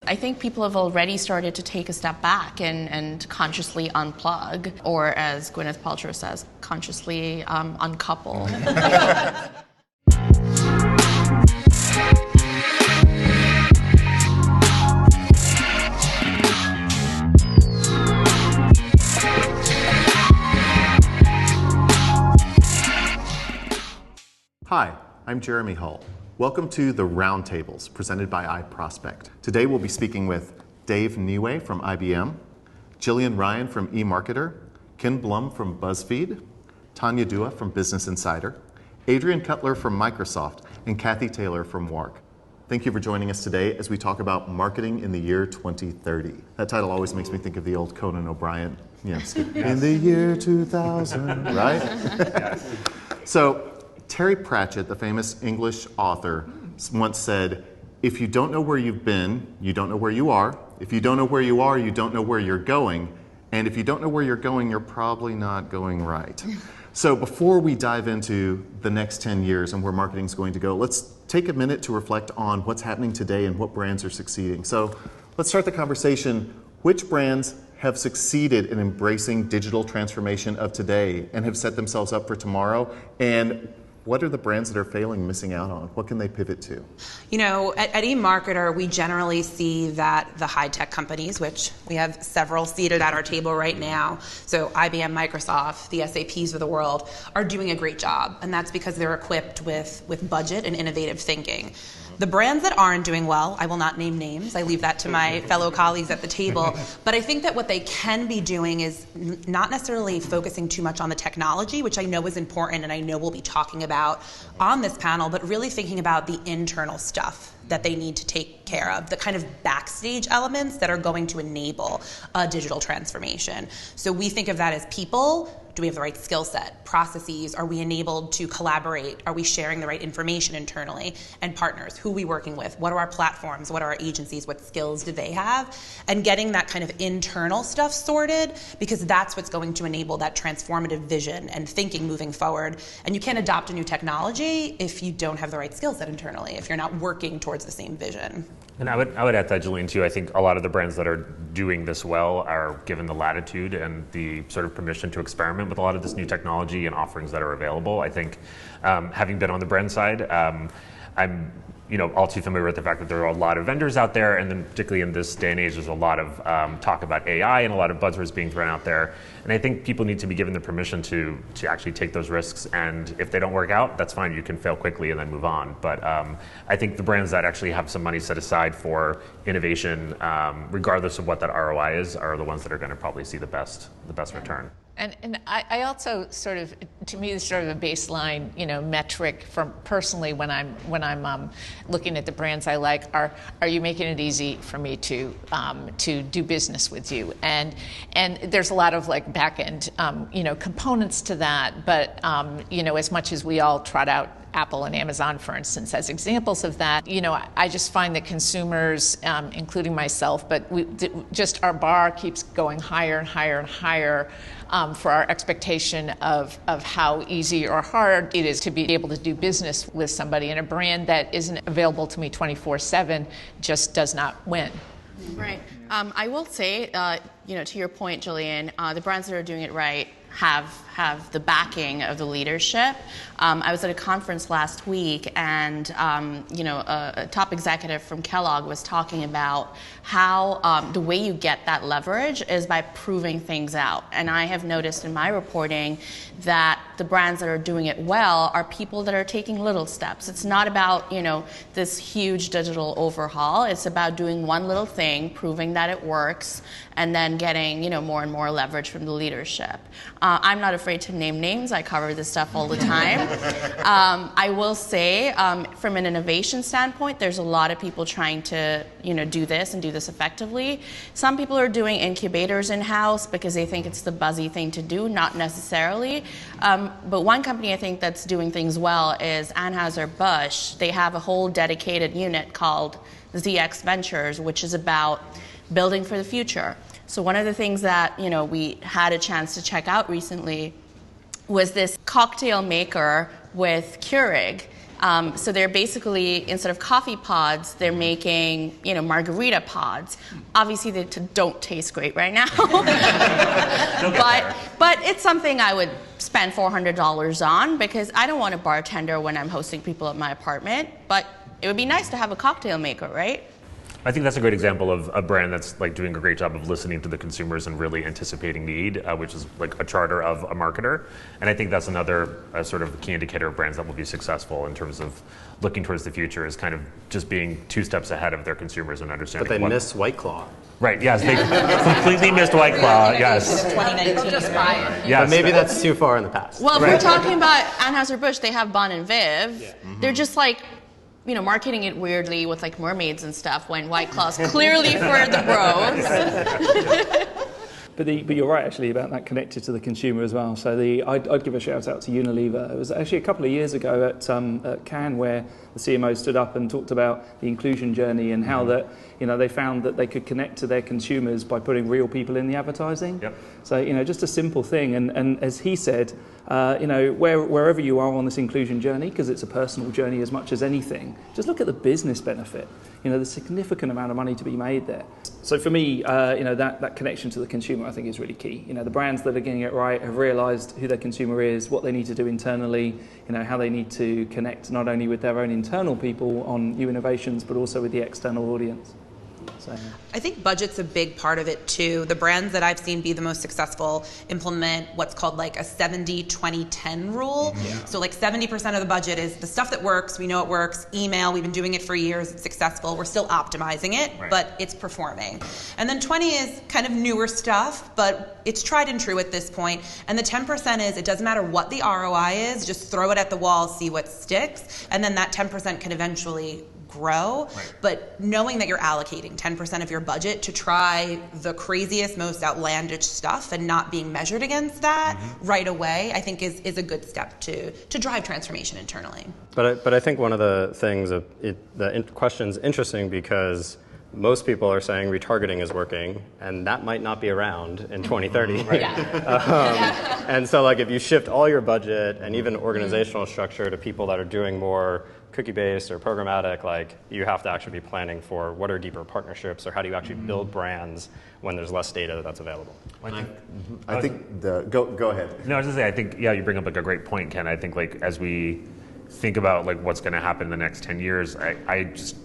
I think people have already started to take a step back and consciously unplug, or as Gwyneth Paltrow says, consciously uncouple. Hi, I'm Jeremy Hull. Welcome to the Roundtables, presented by iProspect. Today we'll be speaking with Dave NEWAY from IBM, JILLIAN Ryan from eMarketer, Ken Blum from BuzzFEED, TANYA Dua from Business Insider, ADRIAN CUTLER from Microsoft, and CATHY Taylor from WARC. Thank you for joining us today as we talk about marketing in the year 2030. That title always makes me think of the old Conan O'Brien. Yes. In the year 2000, right? Yes. So, Terry Pratchett, the famous English author, once said, if you don't know where you've been, you don't know where you are. If you don't know where you are, you don't know where you're going. And if you don't know where you're going, you're probably not going right. So before we dive into the next 10 years and where marketing is going to go, let's take a minute to reflect on what's happening today and what brands are succeeding. So let's start the conversation. Which brands have succeeded in embracing digital transformation of today and have set themselves up for tomorrow? And what are the brands that are failing, missing out on? What can they pivot to? You know, at eMarketer, we generally see that the high-tech companies, which we have several seated at our table right now, so IBM, Microsoft, the SAPs of the world, are doing a great job. And that's because they're equipped with budget and innovative thinking. The brands that aren't doing well, I will not name names. I leave that to my fellow colleagues at the table. But I think that what they can be doing is not necessarily focusing too much on the technology, which I know is important and I know we'll be talking about on this panel, but really thinking about the internal stuff that they need to take care of, the kind of backstage elements that are going to enable a digital transformation. So we think of that as people. Do we have the right skill set? Processes? Are we enabled to collaborate? Are we sharing the right information internally? And partners, who are we working with? What are our platforms? What are our agencies? What skills do they have? And getting that kind of internal stuff sorted, because that's what's going to enable that transformative vision and thinking moving forward. And you can't adopt a new technology if you don't have the right skill set internally, if you're not working towards the same vision. And I would add that, Jillian, too. I think a lot of the brands that are doing this well are given the latitude and the sort of permission to experiment with a lot of this new technology and offerings that are available. I think, having been on the brand side, I'm all too familiar with the fact that there are a lot of vendors out there, and then particularly in this day and age, there's a lot of talk about AI and a lot of buzzwords being thrown out there. And I think people need to be given the permission to actually take those risks, and if they don't work out, that's fine. You can fail quickly and then move on. But I think the brands that actually have some money set aside for innovation, regardless of what that ROI is, are the ones that are going to probably see the best return. And I also sort of, to me, it's sort of a baseline, metric from personally when I'm looking at the brands I like. Are you making it easy for me to do business with you? And there's a lot of like back end components to that. But as much as we all trot out Apple and Amazon, for instance, as examples of that, I just find that consumers, including myself, but just our bar keeps going higher and higher and higher for our expectation of how easy or hard it is to be able to do business with somebody. And a brand that isn't available to me 24/7 just does not win. Right. I will say, to your point, Jillian, the brands that are doing it right have the backing of the leadership. I was at a conference last week, and a top executive from Kellogg was talking about how the way you get that leverage is by proving things out. And I have noticed in my reporting that the brands that are doing it well are people that are taking little steps. It's not about this huge digital overhaul. It's about doing one little thing, proving that it works, and then getting more and more leverage from the leadership. I'm not afraid to name names. I cover this stuff all the time. I will say, from an innovation standpoint, there's a lot of people trying to do this and do this effectively. Some people are doing incubators in-house because they think it's the buzzy thing to do, not necessarily. But one company I think that's doing things well is Anheuser-Busch. They have a whole dedicated unit called ZX Ventures, which is about building for the future. So one of the things that we had a chance to check out recently was this cocktail maker with Keurig So they're basically, instead of coffee pods, they're making, margarita pods. Obviously, they don't taste great right now. but it's something I would spend $400 on because I don't want a bartender when I'm hosting people at my apartment. But it would be nice to have a cocktail maker, right? I think that's a great example of a brand that's like doing a great job of listening to the consumers and really anticipating need, which is like a charter of a marketer. And I think that's another sort of key indicator of brands that will be successful in terms of looking towards the future, is kind of just being 2 steps ahead of their consumers and understanding. But they miss White Claw. Right, yes, they completely missed White Claw, yes. 2019. Yes. But maybe that's too far in the past. Well, if we're talking about Anheuser-Busch, they have Bon and Viv. Yeah. They're just like, marketing it weirdly with like mermaids and stuff when White Claw's clearly for the bros. But you're right, actually, about that connected to the consumer as well. So I'd give a shout out to Unilever. It was actually a couple of years ago at Cannes where the CMO stood up and talked about the inclusion journey and how that, they found that they could connect to their consumers by putting real people in the advertising. Yep. So, just a simple thing. And as he said, wherever you are on this inclusion journey, because it's a personal journey as much as anything, just look at the business benefit. There's a significant amount of money to be made there. So for me, that connection to the consumer, I think, is really key. The brands that are getting it right have realised who their consumer is, what they need to do internally, how they need to connect not only with their own internal people on new innovations, but also with the external audience. So, I think budget's a big part of it too. The brands that I've seen be the most successful implement what's called like a 70-20-10 rule. Yeah. So like 70% of the budget is the stuff that works, we know it works, email, we've been doing it for years, it's successful, we're still optimizing it, but it's performing. And then 20 is kind of newer stuff, but it's tried and true at this point. And the 10% is, it doesn't matter what the ROI is, just throw it at the wall, see what sticks, and then that 10% can eventually grow, but knowing that you're allocating 10% of your budget to try the craziest, most outlandish stuff and not being measured against that right away, I think is a good step to drive transformation internally. But I think one of the things, the question's interesting because most people are saying retargeting is working, and that might not be around in 2030. And so like if you shift all your budget and even organizational structure to people that are doing more cookie-based or programmatic, like you have to actually be planning for what are deeper partnerships or how do you actually build brands when there's less data that's available. I think go ahead. No, I was going to say, I think, you bring up like a great point, Ken. I think like as we think about like what's going to happen in the next 10 years, I just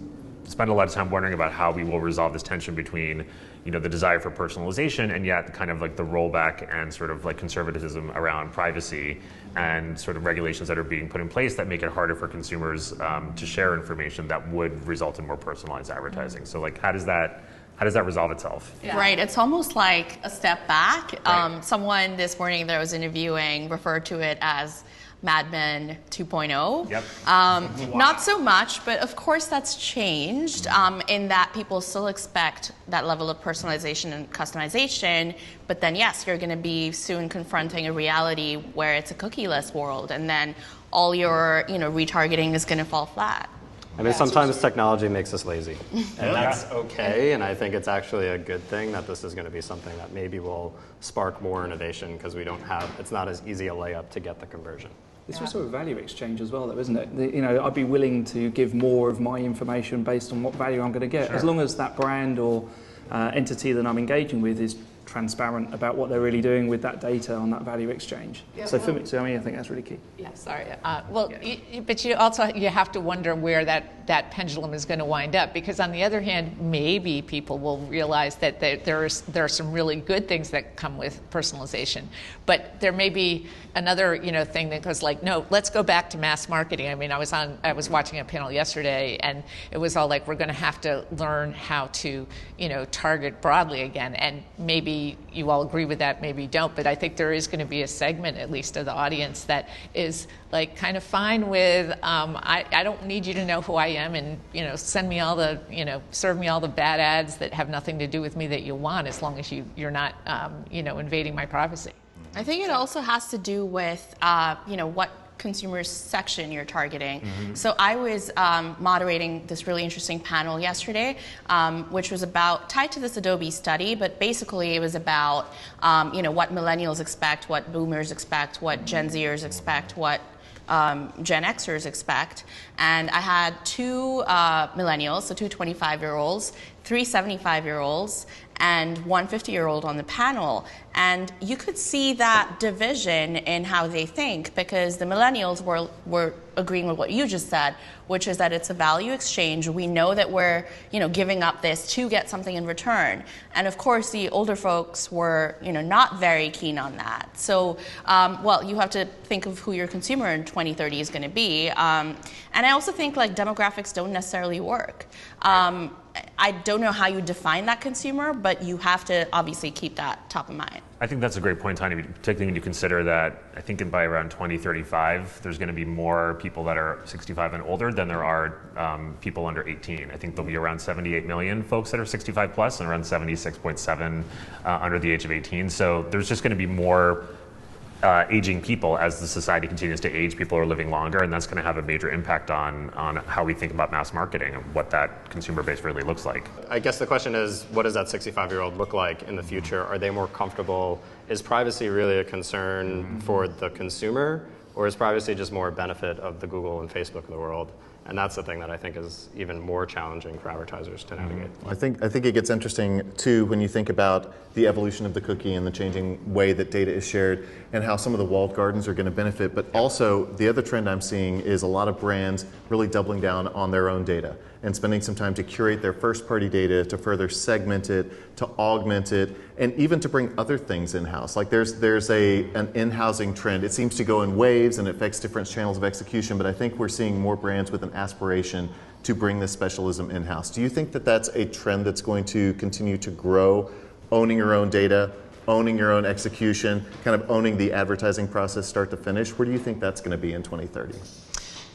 spend a lot of time wondering about how we will resolve this tension between the desire for personalization and yet kind of like the rollback and sort of like conservatism around privacy and sort of regulations that are being put in place that make it harder for consumers to share information that would result in more personalized advertising. So like how does that resolve itself? Yeah. Right, it's almost like a step back. Someone this morning that I was interviewing referred to it as Mad Men 2.0. Yep. Not so much, but of course that's changed in that people still expect that level of personalization and customization, but then yes, you're going to be soon confronting a reality where it's a cookie-less world, and then all your retargeting is going to fall flat. I mean, sometimes technology makes us lazy, and that's okay, and I think it's actually a good thing that this is going to be something that maybe will spark more innovation because it's not as easy a layup to get the conversion. It's also a value exchange as well, though, isn't it? I'd be willing to give more of my information based on what value I'm going to get, as long as that brand or entity that I'm engaging with is transparent about what they're really doing with that data on that value exchange. So for me, I think that's really key. Yeah, sorry. But you have to wonder where that pendulum is going to wind up, because on the other hand, maybe people will realize that there are some really good things that come with personalization, but there may be another thing that goes like, no, let's go back to mass marketing. I mean, I was watching a panel yesterday, and it was all like, we're going to have to learn how to target broadly again, and maybe you all agree with that, maybe you don't, but I think there is going to be a segment, at least of the audience, that is like kind of fine with, I don't need you to know who I am, and send me all the, serve me all the bad ads that have nothing to do with me that you want, as long as you're not, invading my privacy. I think it also has to do with, what consumer section you're targeting. So I was moderating this really interesting panel yesterday, which was tied to this Adobe study, but basically it was about what millennials expect, what boomers expect, what Gen Zers expect, what Gen Xers expect. And I had two millennials, so two 25-year-olds, three 75-year-olds, and one 50-year-old on the panel. And you could see that division in how they think, because the millennials were agreeing with what you just said, which is that it's a value exchange. We know that we're, giving up this to get something in return. And of course, the older folks were, not very keen on that. So, well, you have to think of who your consumer in 2030 is going to be. And I also think like demographics don't necessarily work. I don't know how you define that consumer, but you have to obviously keep that top of mind. I think that's a great point, Tanya, particularly when you consider that I think by around 2035, there's going to be more people that are 65 and older than there are people under 18. I think there'll be around 78 million folks that are 65 plus and around 76.7 under the age of 18. So there's just going to be more aging people as the society continues to age. People are living longer, and that's going to have a major impact on how we think about mass marketing and what that consumer base really looks like. I guess the question is, what does that 65-year-old look like in the future? Are they more comfortable? Is privacy really a concern for the consumer, or is privacy just more a benefit of the Google and Facebook of the world? And that's the thing that I think is even more challenging for advertisers to navigate. I think it gets interesting too when you think about the evolution of the cookie and the changing way that data is shared and how some of the walled gardens are going to benefit. But also the other trend I'm seeing is a lot of brands really doubling down on their own data and spending some time to curate their first-party data, to further segment it, to augment it, and even to bring other things in-house. Like there's an in-housing trend. It seems to go in waves and it affects different channels of execution, but I think we're seeing more brands with an aspiration to bring this specialism in-house. Do you think that that's a trend that's going to continue to grow, owning your own data, owning your own execution, kind of owning the advertising process start to finish? Where do you think that's going to be in 2030?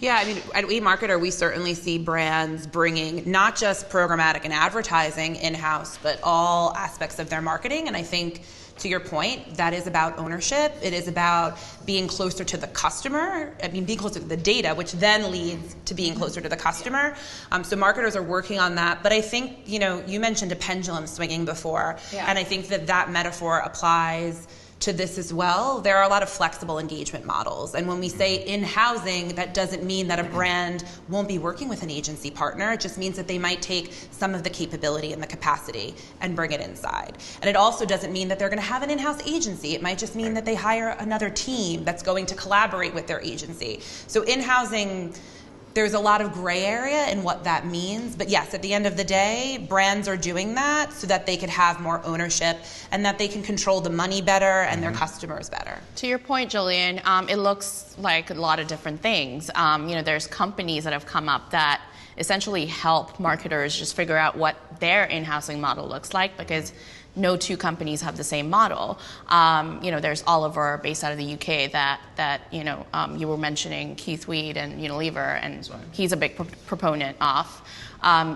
Yeah, I mean, at eMarketer, we certainly see brands bringing not just programmatic and advertising in-house, but all aspects of their marketing. And I think, to your point, that is about ownership. It is about being closer to the customer. I mean, being closer to the data, which then leads to being closer to the customer. So marketers are working on that. But I think, you mentioned a pendulum swinging before. Yeah. And I think that metaphor applies to this as well. There are a lot of flexible engagement models. And when we say in-housing, that doesn't mean that a brand won't be working with an agency partner. It just means that they might take some of the capability and the capacity and bring it inside. And it also doesn't mean that they're going to have an in-house agency. It might just mean that they hire another team that's going to collaborate with their agency. So in-housing, there's a lot of gray area in what that means. But yes, at the end of the day, brands are doing that so that they could have more ownership and that they can control the money better and their customers better. To your point, Jillian, it looks like a lot of different things. There's companies that have come up that essentially help marketers just figure out what their in-housing model looks like, because no two companies have the same model. There's Oliver based out of the UK that you were mentioning, Keith Weed and Unilever, and he's a big proponent of.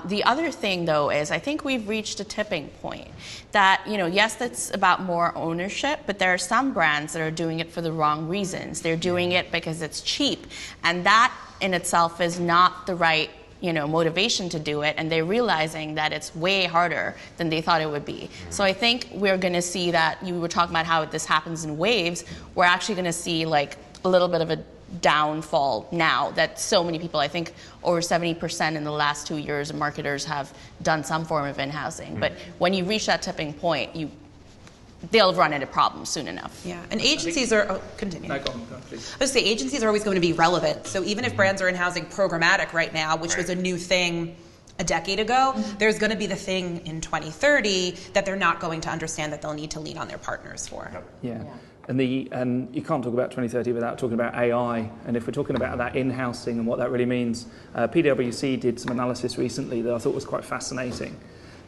The other thing, though, is I think we've reached a tipping point that, yes, that's about more ownership, but there are some brands that are doing it for the wrong reasons. They're doing it because it's cheap, and that in itself is not the right motivation to do it, and they're realizing that it's way harder than they thought it would be. So I think we're going to see that, you were talking about how this happens in waves, we're actually going to see like a little bit of a downfall now that so many people, I think over 70% in the last 2 years, marketers have done some form of in-housing. But when you reach that tipping point, they'll run into problems soon enough. Yeah, and agencies are, continue. No, go on, please. I was going to say, agencies are always going to be relevant. So even if brands are in-housing programmatic right now, which was a new thing a decade ago, there's going to be the thing in 2030 that they're not going to understand that they'll need to lean on their partners for. Yeah. And you can't talk about 2030 without talking about AI. And if we're talking about that in-housing and what that really means, PwC did some analysis recently that I thought was quite fascinating.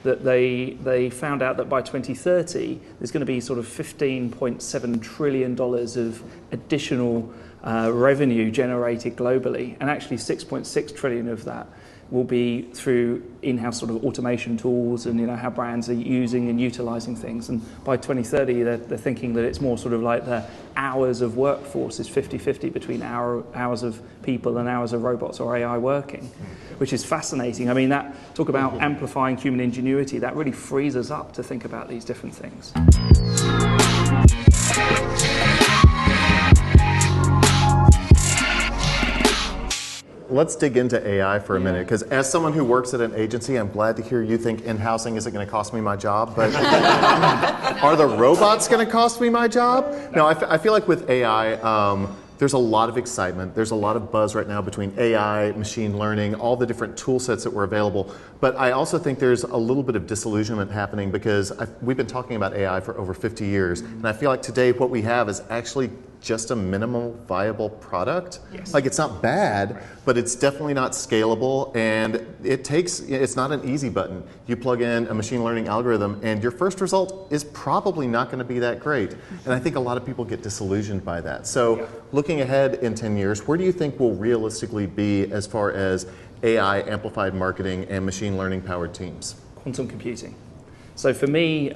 That they found out that by 2030, there's going to be sort of $15.7 trillion of additional revenue generated globally, and actually 6.6 trillion of that will be through in-house sort of automation tools and how brands are using and utilizing things. And by 2030, they're thinking that it's more sort of like the hours of workforce is 50-50 between hours of people and hours of robots or AI working, which is fascinating. I mean, talk about amplifying human ingenuity, that really frees us up to think about these different things. let's dig into AI for a minute, because as someone who works at an agency, I'm glad to hear you think in-housing isn't going to cost me my job, but are the robots going to cost me my job? No, I feel like with AI, there's a lot of excitement. There's a lot of buzz right now between AI, machine learning, all the different tool sets that were available. But I also think there's a little bit of disillusionment happening because we've been talking about AI for over 50 years. And I feel like today what we have is actually just a minimal viable product. Yes. Like, it's not bad, but it's definitely not scalable, and it's not an easy button. You plug in a machine learning algorithm and your first result is probably not going to be that great. And I think a lot of people get disillusioned by that. So looking ahead in 10 years, where do you think we'll realistically be as far as AI amplified marketing and machine learning powered teams? Quantum computing. So for me,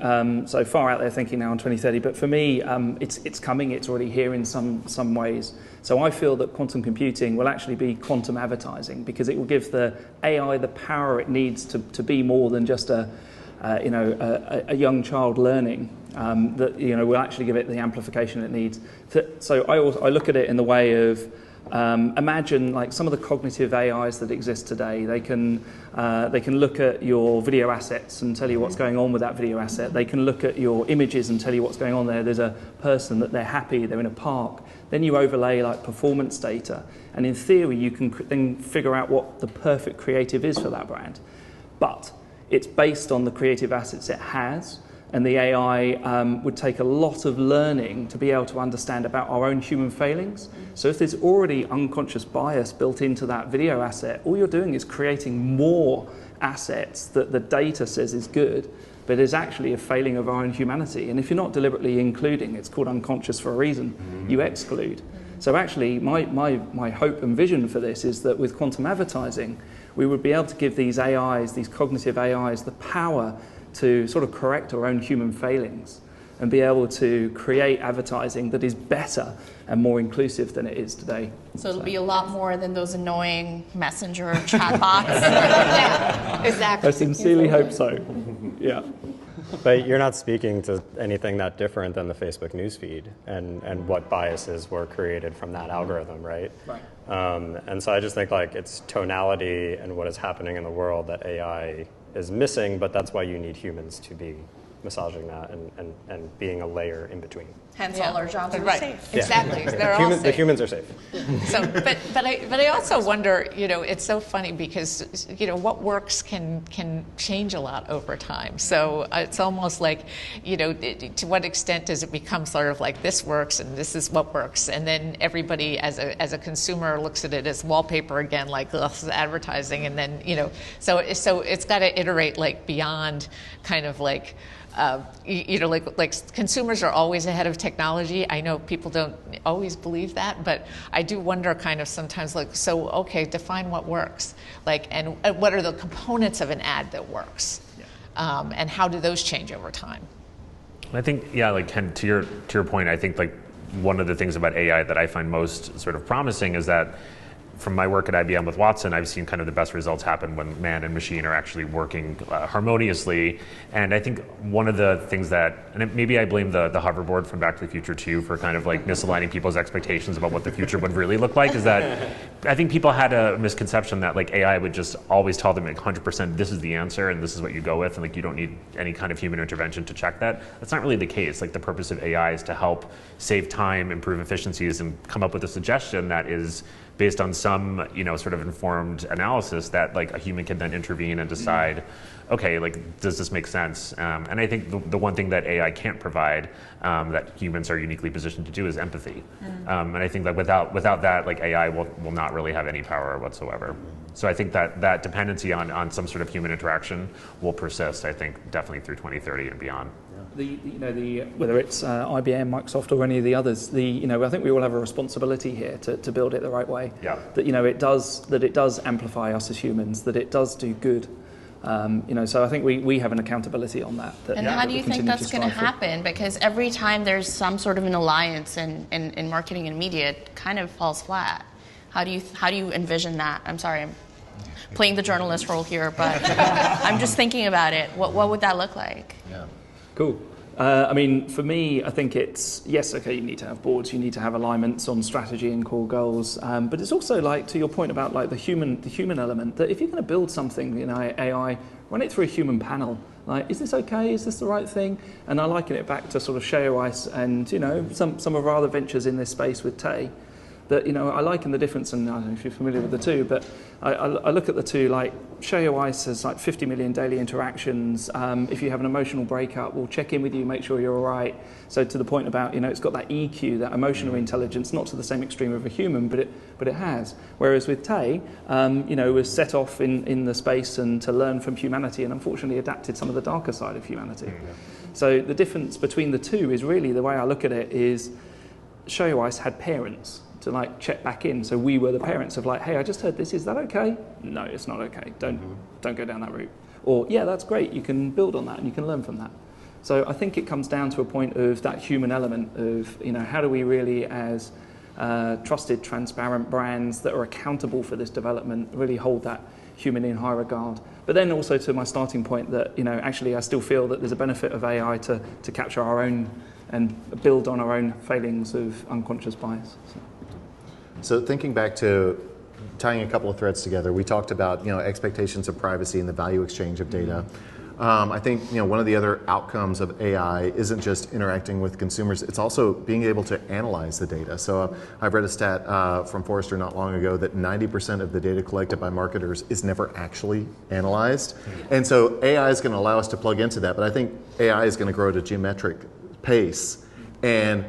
so far out there thinking now on 2030, but for me, it's coming, it's already here in some ways. So I feel that quantum computing will actually be quantum advertising, because it will give the AI the power it needs to be more than just a young child learning. That will actually give it the amplification it needs. So I look at it in the way of imagine like some of the cognitive AIs that exist today. They can look at your video assets and tell you what's going on with that video asset. They can look at your images and tell you what's going on there. There's a person that they're happy, they're in a park. Then you overlay like performance data, and in theory you can then figure out what the perfect creative is for that brand. But it's based on the creative assets it has. And the AI would take a lot of learning to be able to understand about our own human failings. So if there's already unconscious bias built into that video asset, all you're doing is creating more assets that the data says is good, but is actually a failing of our own humanity. And if you're not deliberately including, it's called unconscious for a reason, you exclude. So actually, my hope and vision for this is that with quantum advertising, we would be able to give these AIs, these cognitive AIs, the power to sort of correct our own human failings and be able to create advertising that is better and more inclusive than it is today. So it'll be a lot more than those annoying messenger chat bots. Yeah, exactly. I sincerely hope so. Yeah. But you're not speaking to anything that different than the Facebook newsfeed and what biases were created from that algorithm, right? Right. And so I just think like it's tonality and what is happening in the world that AI is missing, but that's why you need humans to be massaging that and being a layer in between. Hence all our jobs are safe. Exactly. They're all safe. The humans are safe. So, but I also wonder, it's so funny because, what works can change a lot over time. So it's almost like, to what extent does it become sort of like this works and this is what works, and then everybody as a consumer looks at it as wallpaper again, like this is advertising, and then so it's got to iterate like beyond kind of like. Like consumers are always ahead of technology. I know people don't always believe that, but I do wonder kind of sometimes like, so okay, define what works, like, and what are the components of an ad that works, and how do those change over time? I think, like Ken, to your point, I think like one of the things about AI that I find most sort of promising is that from my work at IBM with Watson, I've seen kind of the best results happen when man and machine are actually working harmoniously. And I think one of the things that, and maybe I blame the hoverboard from Back to the Future 2 for kind of like misaligning people's expectations about what the future would really look like, is that I think people had a misconception that like AI would just always tell them like 100% this is the answer and this is what you go with, and like you don't need any kind of human intervention to check that. That's not really the case. Like the purpose of AI is to help save time, improve efficiencies, and come up with a suggestion that is based on some, sort of informed analysis that like a human can then intervene and decide, okay, like does this make sense? And I think the one thing that AI can't provide that humans are uniquely positioned to do is empathy. And I think that without that, like AI will not really have any power whatsoever. So I think that dependency on some sort of human interaction will persist, I think, definitely through 2030 and beyond. Whether it's IBM, Microsoft, or any of the others, I think we all have a responsibility here to build it the right way. Yeah. That it does amplify us as humans, that it does do good. So I think we have an accountability on that. And how do you think that's going to happen? Because every time there's some sort of an alliance in marketing and media, it kind of falls flat. How do you envision that? I'm sorry, I'm playing the journalist role here, but I'm just thinking about it. What would that look like? Yeah. Cool. I mean, for me, I think it's, yes, okay, you need to have boards, you need to have alignments on strategy and core goals, but it's also like, to your point about like the human element, that if you're going to build something, you know, AI, run it through a human panel. Like, is this okay? Is this the right thing? And I liken it back to sort of Sheo Ice and, you know, some of our other ventures in this space with Tay. That, you know, I liken the difference, and I don't know if you're familiar with the two, but I look at the two, like Sheo Ice has like 50 million daily interactions. If you have an emotional breakup, we'll check in with you, make sure you're all right. So to the point about, you know, it's got that EQ, that emotional intelligence, not to the same extreme of a human, but it has. Whereas with Tay, you know, was set off in the space and to learn from humanity, and unfortunately adapted some of the darker side of humanity. So the difference between the two is really, the way I look at it is, Sheo Ice had parents to like check back in. So we were the parents of like, hey, I just heard this, is that okay? No, it's not okay. Don't go down that route. Or, yeah, that's great, you can build on that and you can learn from that. So I think it comes down to a point of that human element of, you know, how do we really, as trusted, transparent brands that are accountable for this development, really hold that human in high regard. But then also to my starting point that, you know, actually I still feel that there's a benefit of AI to capture our own and build on our own failings of unconscious bias. So thinking back to tying a couple of threads together, we talked about, you know, expectations of privacy and the value exchange of data. I think, you know, one of the other outcomes of AI isn't just interacting with consumers, it's also being able to analyze the data. So I've read a stat from Forrester not long ago that 90% of the data collected by marketers is never actually analyzed. And so AI is going to allow us to plug into that, but I think AI is going to grow at a geometric pace and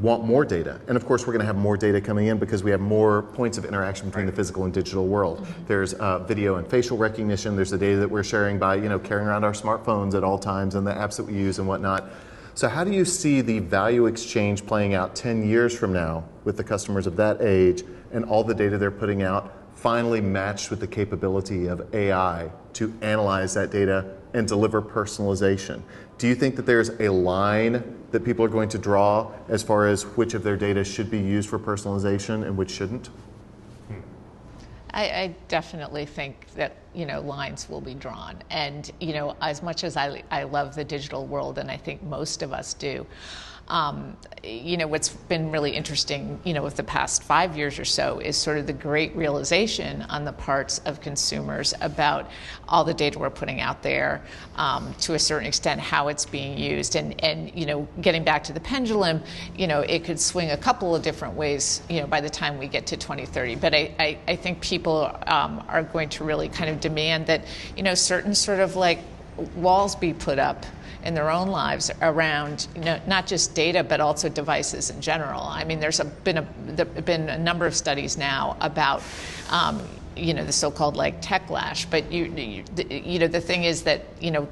want more data. And of course, we're going to have more data coming in because we have more points of interaction between the physical and digital world. There's video and facial recognition. There's the data that we're sharing by, you know, carrying around our smartphones at all times and the apps that we use and whatnot. So how do you see the value exchange playing out 10 years from now with the customers of that age and all the data they're putting out finally matched with the capability of AI to analyze that data and deliver personalization? Do you think that there's a line that people are going to draw as far as which of their data should be used for personalization and which shouldn't? I definitely think that, you know, lines will be drawn. And, you know, as much as I love the digital world, and I think most of us do, you know, what's been really interesting, you know, with the past 5 years or so is sort of the great realization on the parts of consumers about all the data we're putting out there, to a certain extent, how it's being used. And, you know, getting back to the pendulum, you know, it could swing a couple of different ways, you know, by the time we get to 2030. But I think people are going to really kind of demand that, you know, certain sort of like walls be put up in their own lives around, you know, not just data, but also devices in general. I mean, there's been a number of studies now about, you know, the so-called like techlash. But you know, the thing is that, you know,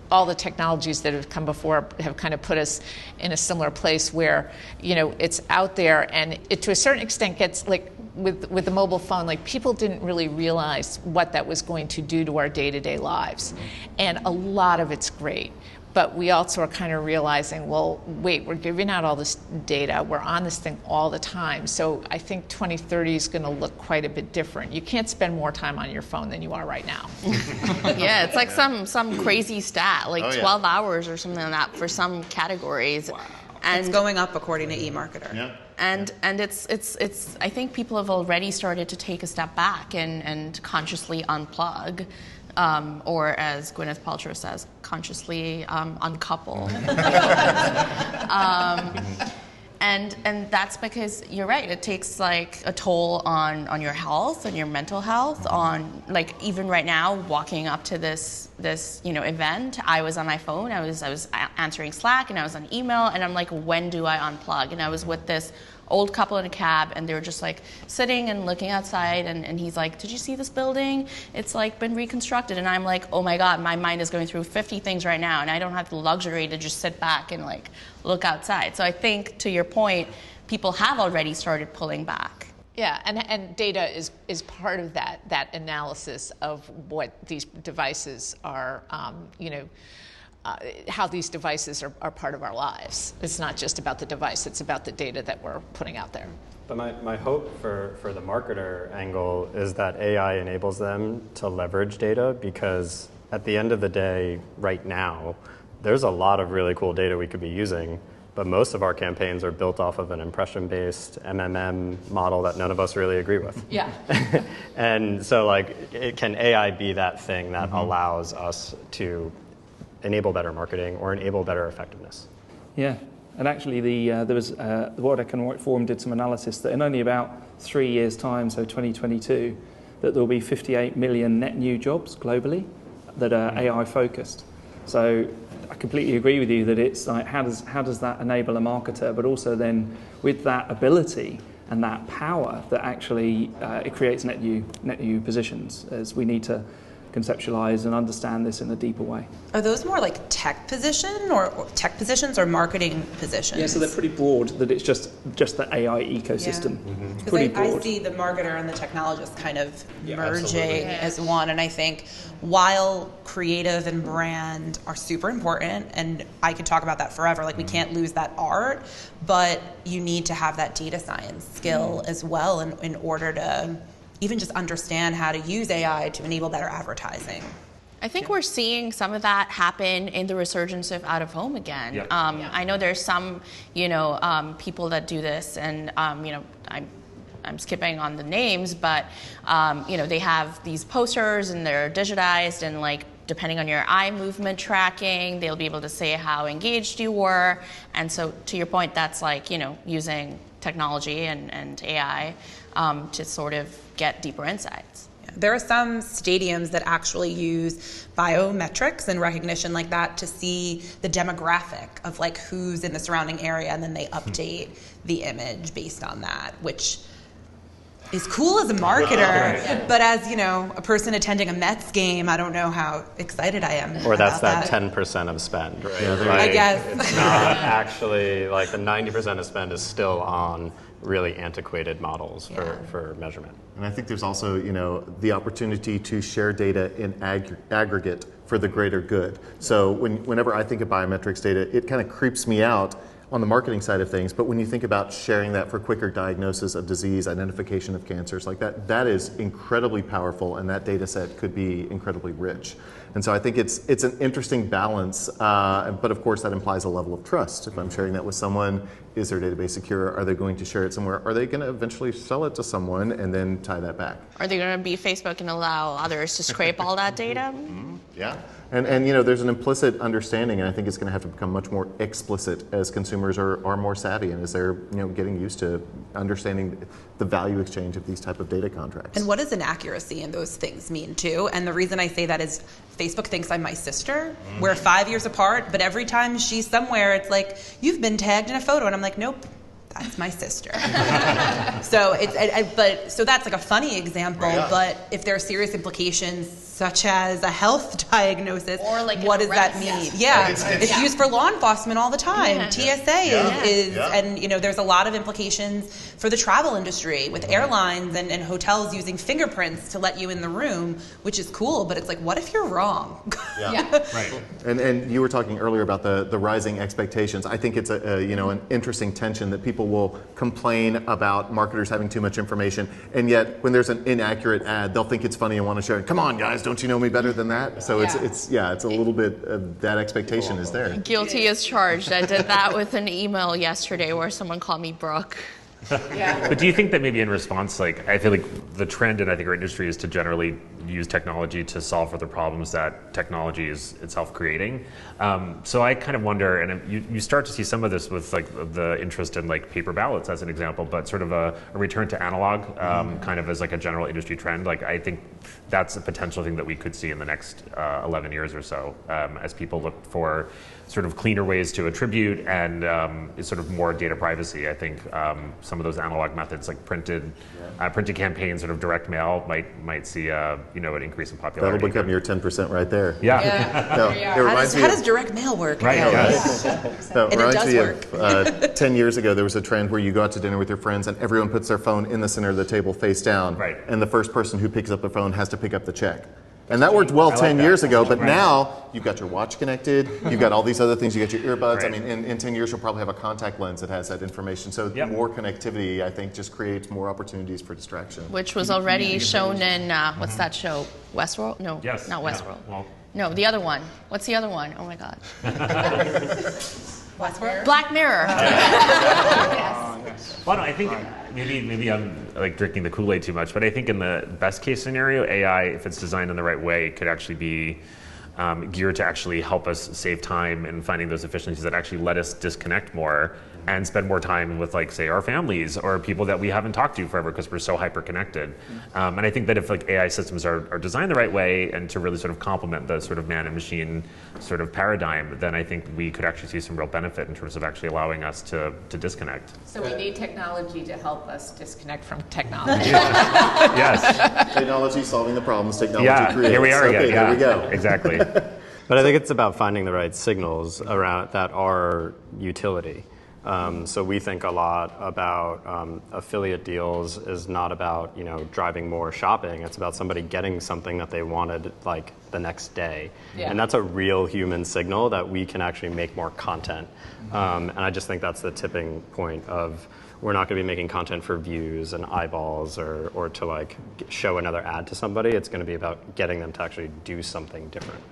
all the technologies that have come before have kind of put us in a similar place where, you know, it's out there, and it to a certain extent gets like with the mobile phone, like people didn't really realize what that was going to do to our day-to-day lives. And a lot of it's great. But we also are kind of realizing, well, wait, we're giving out all this data. We're on this thing all the time. So I think 2030 is going to look quite a bit different. You can't spend more time on your phone than you are right now. Yeah, it's like some crazy stat, like 12 hours or something like that for some categories. Wow. And it's going up according to eMarketer. Yeah. And it's I think people have already started to take a step back and consciously unplug. Or as Gwyneth Paltrow says, consciously uncouple. And that's because you're right. It takes like a toll on your health, on your mental health, on like even right now walking up to this you know event. I was on my phone. I was answering Slack and I was on email, and I'm like, when do I unplug? And I was with this old couple in a cab, and they were just like sitting and looking outside, and he's like, did you see this building? It's like been reconstructed. And I'm like, oh my God, my mind is going through 50 things right now, and I don't have the luxury to just sit back and like look outside. So I think, to your point, people have already started pulling back. Yeah, and data is part of that analysis of what these devices are, you know, how these devices are part of our lives. It's not just about the device, it's about the data that we're putting out there. But my hope for the marketer angle is that AI enables them to leverage data, because at the end of the day, right now, there's a lot of really cool data we could be using, but most of our campaigns are built off of an impression-based MMM model that none of us really agree with. Yeah. And so can AI be that thing that allows us to enable better marketing or enable better effectiveness? Yeah, and actually the World Economic Forum did some analysis that in only about 3 years' time, so 2022, that there will be 58 million net new jobs globally that are AI focused. So I completely agree with you that it's like, how does that enable a marketer, but also then with that ability and that power that actually it creates net new positions, as we need to conceptualize and understand this in a deeper way. Are those more like tech positions or marketing positions? Yeah, so they're pretty broad, that it's just the AI ecosystem. Because Pretty broad. I see the marketer and the technologist kind of merging absolutely. as one, and I think while creative and brand are super important, and I could talk about that forever, like we can't lose that art, but you need to have that data science skill as well in order to even just understand how to use AI to enable better advertising. I think we're seeing some of that happen in the resurgence of out of home again. Yep. I know there's some, people that do this, and I'm skipping on the names, but they have these posters and they're digitized, and depending on your eye movement tracking, they'll be able to say how engaged you were. And so to your point, that's using technology and AI to sort of get deeper insights. There are some stadiums that actually use biometrics and recognition like that to see the demographic of who's in the surrounding area, and then they update the image based on that, which is cool as a marketer, but as a person attending a Mets game, I don't know how excited I am. Or that's that 10% of spend, right? Yeah, I guess. It's not actually, the 90% of spend is still on really antiquated models for measurement. And I think there's also, the opportunity to share data in aggregate for the greater good. So whenever I think of biometrics data, it kind of creeps me out on the marketing side of things, but when you think about sharing that for quicker diagnosis of disease, identification of cancers, that is incredibly powerful, and that data set could be incredibly rich. And so I think it's an interesting balance, but of course that implies a level of trust. If I'm sharing that with someone, is their database secure? Are they going to share it somewhere? Are they going to eventually sell it to someone and then tie that back? Are they going to be Facebook and allow others to scrape all that data? Yeah. And there's an implicit understanding, and I think it's going to have to become much more explicit as consumers are more savvy and as they're getting used to understanding the value exchange of these type of data contracts. And what does inaccuracy in those things mean too? And the reason I say that is Facebook thinks I'm my sister. We're 5 years apart, but every time she's somewhere, it's you've been tagged in a photo, and I'm like, nope. That's my sister. So so that's a funny example. Right. But if there are serious implications, such as a health diagnosis, or what does that mean? Yeah, it's used for law enforcement all the time. TSA is, and there's a lot of implications for the travel industry with airlines and hotels using fingerprints to let you in the room, which is cool. But it's what if you're wrong? Right. And you were talking earlier about the rising expectations. I think it's an interesting tension that people will complain about marketers having too much information, and yet when there's an inaccurate ad, they'll think it's funny and want to share it. Come on, guys, don't you know me better than that? So it's a little bit of that expectation is there. Guilty as charged. I did that with an email yesterday where someone called me Brooke. But do you think that maybe in response, I feel like the trend in our industry is to generally use technology to solve for the problems that technology is itself creating. So I kind of wonder, and you start to see some of this with the interest in paper ballots as an example, but sort of a return to analog kind of as a general industry trend. I think that's a potential thing that we could see in the next 11 years or so as people look for sort of cleaner ways to attribute and sort of more data privacy. I think some of those analog methods printed campaigns, sort of direct mail might see an increase in popularity. That'll become your 10% right there. Yeah. No, it reminds me How of- does direct mail work? Right. No, And it reminds does me work. of 10 years ago, there was a trend where you go out to dinner with your friends and everyone puts their phone in the center of the table face down. Right. And the first person who picks up the phone has to pick up the check. And that worked well 10 years ago, but now you've got your watch connected, you've got all these other things, you got your earbuds. Right. I mean, in 10 years, you'll probably have a contact lens that has that information. So more connectivity, I think, just creates more opportunities for distraction. Which was already shown in, what's that show? Westworld? No, Yes. not Westworld. Well, No, the other one. What's the other one? Oh my God. Black Mirror. Black Mirror. Well, no, I think maybe I'm like drinking the Kool-Aid too much, but I think in the best case scenario, AI, if it's designed in the right way, could actually be geared to actually help us save time in finding those efficiencies that actually let us disconnect more and spend more time with, like, say, our families or people that we haven't talked to forever because we're so hyper-connected. And I think that if like AI systems are designed the right way and to really sort of complement the sort of man and machine sort of paradigm, then I think we could actually see some real benefit in terms of actually allowing us to disconnect. So we need technology to help us disconnect from technology. Yes. Technology solving the problems technology creates. Here we are okay, again. Here we go. Exactly. But I think it's about finding the right signals around that are utility. So we think a lot about affiliate deals is not about, you know, driving more shopping. It's about somebody getting something that they wanted like the next day. Yeah. And that's a real human signal that we can actually make more content. And I just think that's the tipping point of we're not going to be making content for views and eyeballs or to like show another ad to somebody. It's going to be about getting them to actually do something different.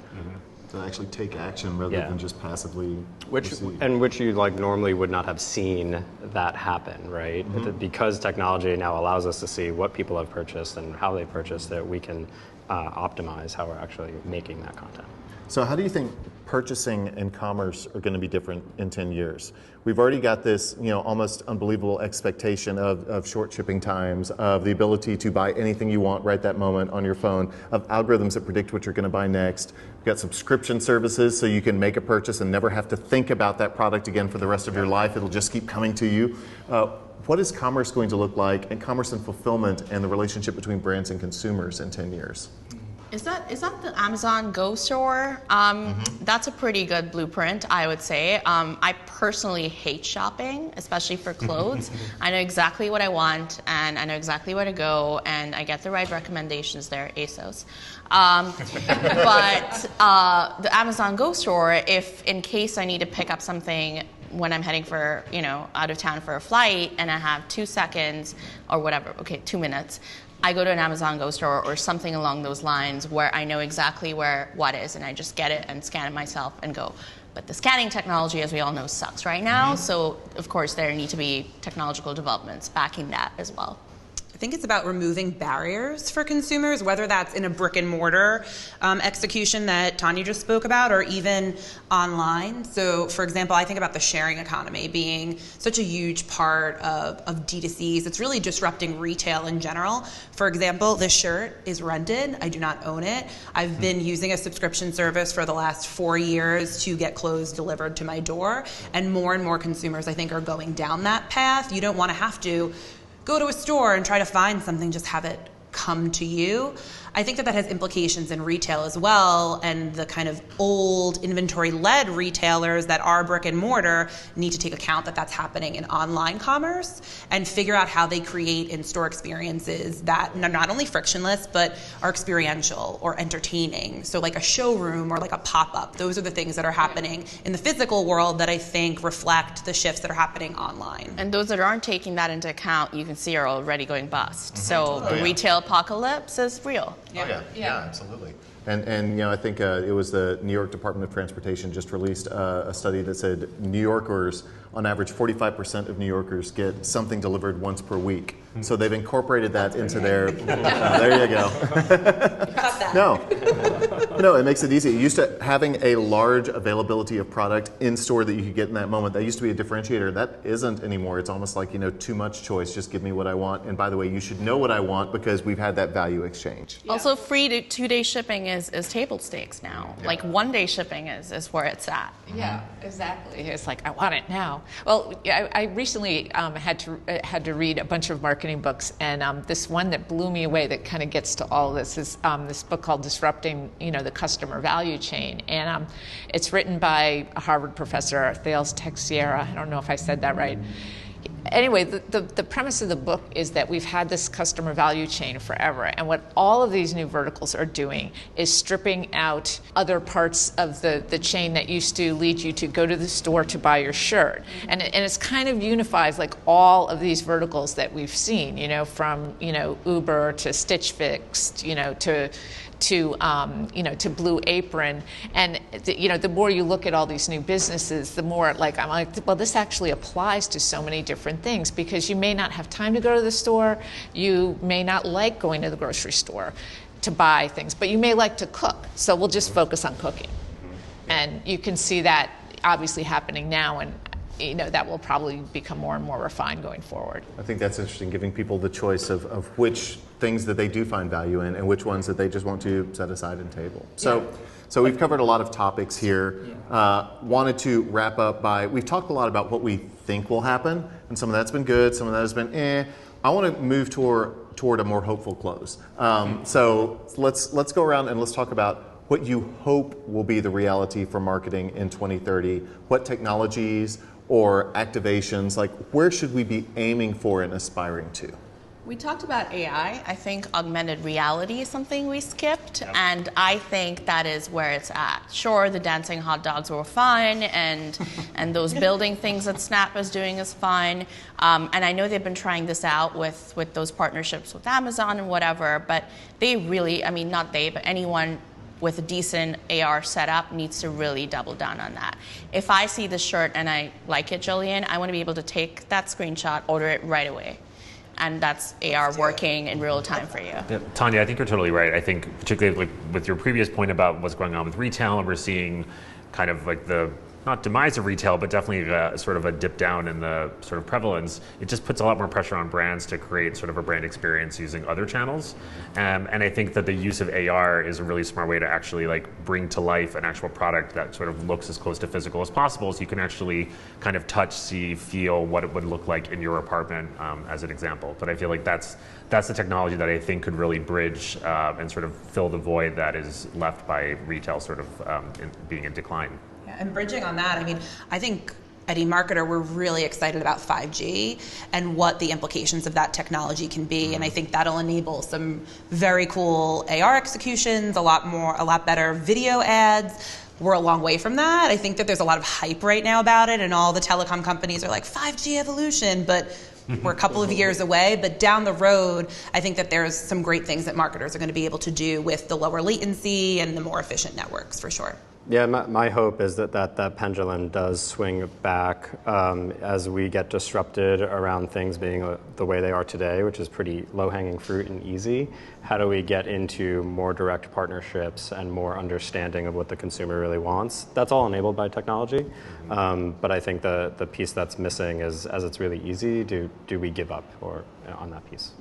To actually take action rather than just passively receive. Which you like normally would not have seen that happen, right? Because technology now allows us to see what people have purchased and how they purchased it, we can optimize how we're actually making that content. So how do you think purchasing and commerce are going to be different in 10 years? We've already got this, you know, almost unbelievable expectation of short shipping times, of the ability to buy anything you want right that moment on your phone, of algorithms that predict what you're going to buy next. We've got subscription services so you can make a purchase and never have to think about that product again for the rest of your life. It'll just keep coming to you. What is commerce going to look like, and commerce and fulfillment and the relationship between brands and consumers in 10 years? Is that the Amazon Go store? That's a pretty good blueprint, I would say. I personally hate shopping, especially for clothes. I know exactly what I want, and I know exactly where to go, and I get the right recommendations there, ASOS. But the Amazon Go store, if in case I need to pick up something when I'm heading for, you know, out of town for a flight, and I have 2 seconds or whatever, okay, 2 minutes, I go to an Amazon Go store or something along those lines where I know exactly where what is, and I just get it and scan it myself and go. But the scanning technology, as we all know, sucks right now. So, of course, there need to be technological developments backing that as well. I think it's about removing barriers for consumers, whether that's in a brick and mortar execution that Tanya just spoke about, or even online. So, for example, I think about the sharing economy being such a huge part of D2Cs. It's really disrupting retail in general. For example, this shirt is rented. I do not own it. I've been using a subscription service for the last 4 years to get clothes delivered to my door. And more consumers, I think, are going down that path. You don't want to have to go to a store and try to find something, just have it come to you. I think that has implications in retail as well, and the kind of old inventory-led retailers that are brick and mortar need to take account that that's happening in online commerce and figure out how they create in-store experiences that are not only frictionless, but are experiential or entertaining. So like a showroom or like a pop-up, those are the things that are happening in the physical world that I think reflect the shifts that are happening online. And those that aren't taking that into account, you can see are already going bust. So the retail apocalypse is real. Yeah, absolutely. And you know, I think it was the New York Department of Transportation just released a study that said New Yorkers, on average, 45% of New Yorkers get something delivered once per week. So they've incorporated that into their. There you go. No, it makes it easy. It used to having a large availability of product in store that you could get in that moment. That used to be a differentiator. That isn't anymore. It's almost like, you know, too much choice. Just give me what I want. And by the way, you should know what I want because we've had that value exchange. Yeah. Also, free 2-day shipping is table stakes now. Yeah. Like 1-day shipping is where it's at. Yeah, exactly. It's like I want it now. Well, I recently had to read a bunch of marketing books, and this one that blew me away that kind of gets to all this is this book called Disrupting, the Customer Value Chain, and it's written by a Harvard professor, Thales Teixeira. I don't know if I said that right. Anyway, the premise of the book is that we've had this customer value chain forever, and what all of these new verticals are doing is stripping out other parts of the chain that used to lead you to go to the store to buy your shirt. And it's kind of unifies like all of these verticals that we've seen, from Uber to Stitch Fix, to Blue Apron. And the more you look at all these new businesses, the more like I'm like, well, this actually applies to so many different things, because you may not have time to go to the store, you may not like going to the grocery store to buy things, but you may like to cook. So we'll just focus on cooking. And you can see that obviously happening now, and that will probably become more and more refined going forward. I think that's interesting, giving people the choice of which things that they do find value in and which ones that they just want to set aside and table. So we've covered a lot of topics here. Wanted to wrap up by, we've talked a lot about what we think will happen, and some of that's been good, some of that has been I want to move toward a more hopeful close. So let's go around and let's talk about what you hope will be the reality for marketing in 2030. What technologies or activations, like where should we be aiming for and aspiring to? We talked about AI. I think augmented reality is something we skipped, and I think that is where it's at. Sure, the dancing hot dogs were fun, and those building things that Snap is doing is fun, and I know they've been trying this out with those partnerships with Amazon and whatever, but they really, I mean, not they, but anyone with a decent AR setup needs to really double down on that. If I see the shirt and I like it, Jillian, I want to be able to take that screenshot, order it right away. And that's AR working in real time for you. Yeah, Tanya, I think you're totally right. I think particularly with your previous point about what's going on with retail, and we're seeing kind of like the, not demise of retail, but definitely sort of a dip down in the sort of prevalence. It just puts a lot more pressure on brands to create sort of a brand experience using other channels. And I think that the use of AR is a really smart way to actually like bring to life an actual product that sort of looks as close to physical as possible, so you can actually kind of touch, see, feel what it would look like in your apartment, as an example. But I feel like that's the technology that I think could really bridge and sort of fill the void that is left by retail sort of being in decline. And bridging on that, I mean, I think at eMarketer, we're really excited about 5G and what the implications of that technology can be. And I think that'll enable some very cool AR executions, a lot better video ads. We're a long way from that. I think that there's a lot of hype right now about it, and all the telecom companies are like 5G evolution, but we're a couple of years away. But down the road, I think that there's some great things that marketers are going to be able to do with the lower latency and the more efficient networks, for sure. Yeah, my hope is that pendulum does swing back as we get disrupted around things being the way they are today, which is pretty low-hanging fruit and easy. How do we get into more direct partnerships and more understanding of what the consumer really wants? That's all enabled by technology, but I think the piece that's missing is, as it's really easy, do we give up on that piece?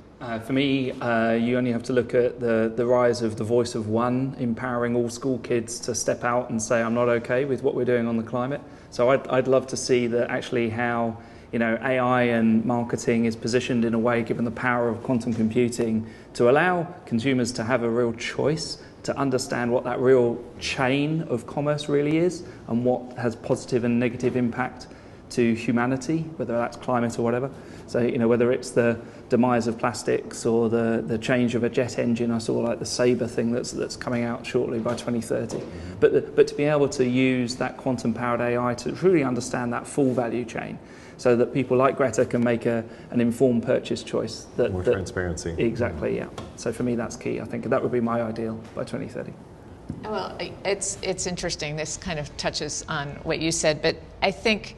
For me, you only have to look at the rise of the voice of one, empowering all school kids to step out and say, I'm not okay with what we're doing on the climate. So I'd love to see that actually how AI and marketing is positioned in a way, given the power of quantum computing, to allow consumers to have a real choice, to understand what that real chain of commerce really is and what has positive and negative impact to humanity, whether that's climate or whatever. So, whether it's the demise of plastics or the change of a jet engine. I saw like the Sabre thing that's coming out shortly by 2030. But to be able to use that quantum-powered AI to truly understand that full value chain, so that people like Greta can make an informed purchase choice. More transparency. Exactly, yeah. So for me, that's key. I think that would be my ideal by 2030. Well, it's interesting. This kind of touches on what you said, but I think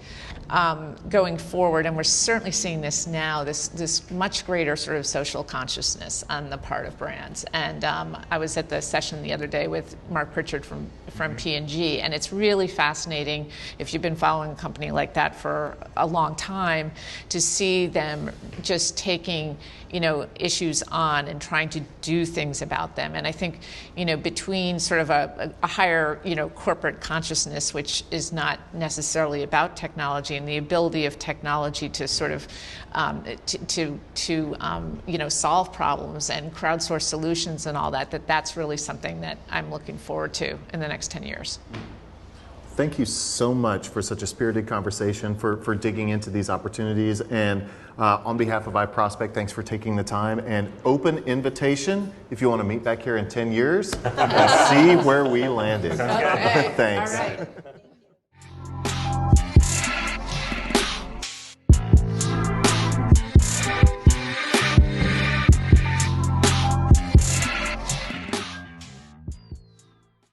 going forward, and we're certainly seeing this now, this much greater sort of social consciousness on the part of brands. And I was at the session the other day with Mark Pritchard from P&G, and it's really fascinating, if you've been following a company like that for a long time, to see them just taking issues on and trying to do things about them. And I think between sort of a higher corporate consciousness, which is not necessarily about technology, and the ability of technology to sort of solve problems and crowdsource solutions and all that's really something that I'm looking forward to in the next 10 years. Thank you so much for such a spirited conversation, for digging into these opportunities. And on behalf of iProspect, thanks for taking the time. And open invitation, if you want to meet back here in 10 years, and see where we landed. Okay. Thanks. All right.